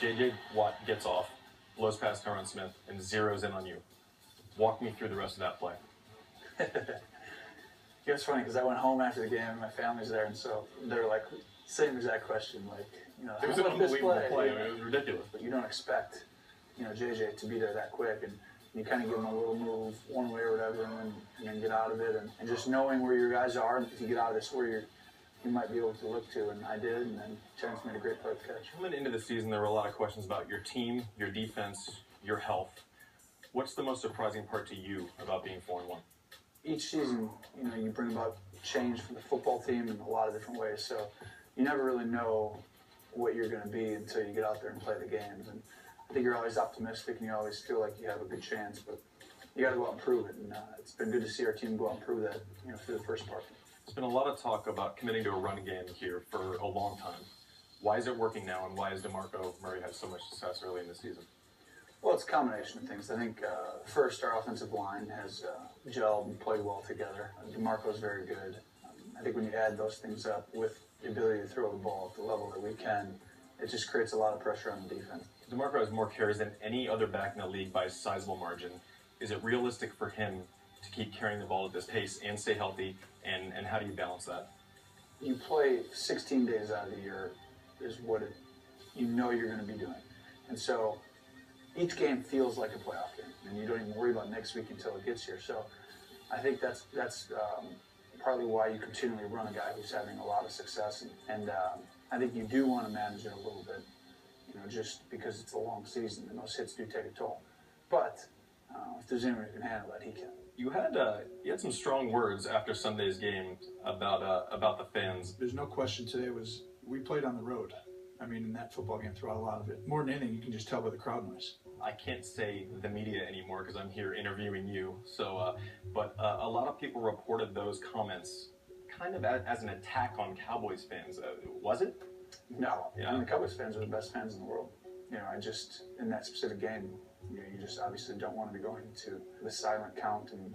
J.J. Watt gets off, blows past Tyron Smith, and zeroes in on you. Walk me through the rest of that play. It was funny because I went home after the game and my family's there, and so they're like, same exact question, like, you know, it was an unbelievable play. I mean, it was ridiculous. But you don't expect, you know, JJ to be there that quick, and you kind of give him a little move one way or whatever, and then get out of it, and just knowing where your guys are, if you get out of this, where you might be able to look to, and I did, and then Terrence made a great play to catch. Coming into the season, there were a lot of questions about your team, your defense, your health. What's the most surprising part to you about being 4-1? Each season, you know, you bring about change for the football team in a lot of different ways. So you never really know what you're going to be until you get out there and play the games. And I think you're always optimistic and you always feel like you have a good chance, but you got to go out and prove it. And it's been good to see our team go out and prove that, you know, through the first part. There's been a lot of talk about committing to a run game here for a long time. Why is it working now, and why has DeMarco Murray had so much success early in the season? Well, it's a combination of things. I think first, our offensive line has gelled and played well together. DeMarco's very good. I think when you add those things up with the ability to throw the ball at the level that we can, it just creates a lot of pressure on the defense. DeMarco has more carries than any other back in the league by a sizable margin. Is it realistic for him to keep carrying the ball at this pace and stay healthy, and how do you balance that? You play 16 days out of the year is what you know you're going to be doing. And so each game feels like a playoff game, and you don't even worry about next week until it gets here. So I think that's partly why you continually run a guy who's having a lot of success. And I think you do want to manage it a little bit, you know, just because it's a long season and those hits do take a toll. But if there's anyone who can handle that, he can. You had some strong words after Sunday's game about the fans. There's no question today we played on the road. I mean, in that football game, throughout a lot of it. More than anything, you can just tell by the crowd noise. I can't say the media anymore because I'm here interviewing you. So, but a lot of people reported those comments kind of as an attack on Cowboys fans. Was it? No. Yeah. I mean, the Cowboys fans are the best fans in the world. You know, in that specific game, you know, you just obviously don't want to be going to the silent count and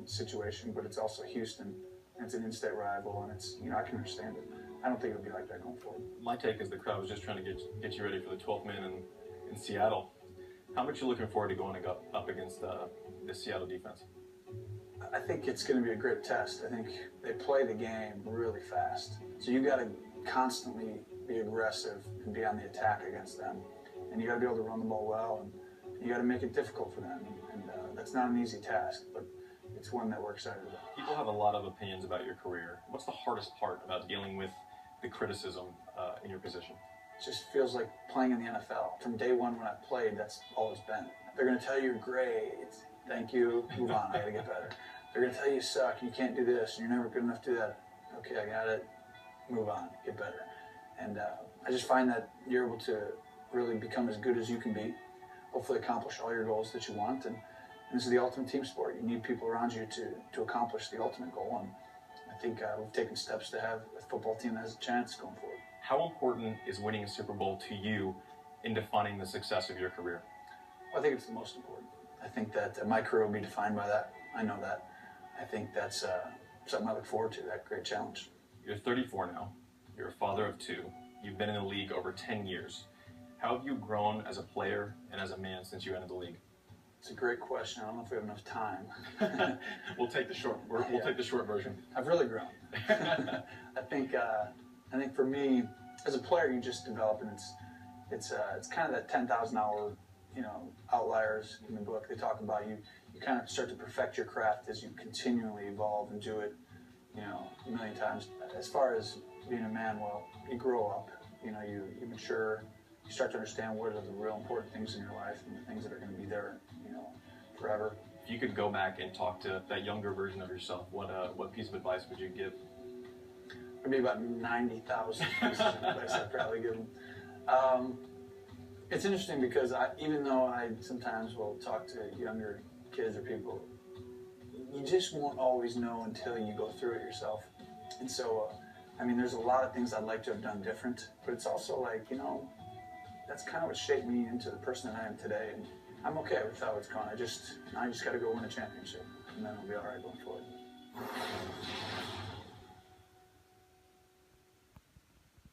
situation, but it's also Houston, and it's an in-state rival, and it's, you know, I can understand it. I don't think it'll be like that going forward. My take is the crowd was just trying to get you ready for the 12th man in Seattle. How much are you looking forward to going up against the Seattle defense? I think it's going to be a great test. I think they play the game really fast. So you got to constantly be aggressive and be on the attack against them. And you got to be able to run the ball well, and you got to make it difficult for them. And that's not an easy task, but it's one that we're excited about. People have a lot of opinions about your career. What's the hardest part about dealing with the criticism in your position? It just feels like playing in the NFL. From day one when I played, that's all it's been. They're going to tell you you're great. Thank you. Move on. I got to get better. They're going to tell you you suck. You can't do this. You're never good enough to do that. Okay, I got it. Move on. Get better. And I just find that you're able to really become as good as you can be. Hopefully accomplish all your goals that you want. And this is the ultimate team sport. You need people around you to accomplish the ultimate goal. And I think we've taken steps to have a football team that has a chance going forward. How important is winning a Super Bowl to you in defining the success of your career? Well, I think it's the most important. I think that my career will be defined by that. I know that. I think that's something I look forward to, that great challenge. You're 34 now. You're a father of 2. You've been in the league over 10 years. How have you grown as a player and as a man since you entered the league? It's a great question. I don't know if we have enough time. We'll take the short. Take the short version. I've really grown. I think for me, as a player, you just develop, and it's kind of that 10,000 hour, you know, outliers in the book. They talk about you kind of start to perfect your craft as you continually evolve and do it, you know, a million times. As far as being a man, well, you grow up. You know, you mature. You start to understand what are the real important things in your life and the things that are going to be there, you know, forever. If you could go back and talk to that younger version of yourself, what piece of advice would you give? It'd be about 90,000 pieces of advice I'd probably give them. It's interesting because even though I sometimes will talk to younger kids or people, you just won't always know until you go through it yourself. And so, I mean, there's a lot of things I'd like to have done different, but it's also like, you know, that's kind of what shaped me into the person that I am today. And I'm okay with how it's gone. I just got to go win a championship, and then I'll be all right going forward.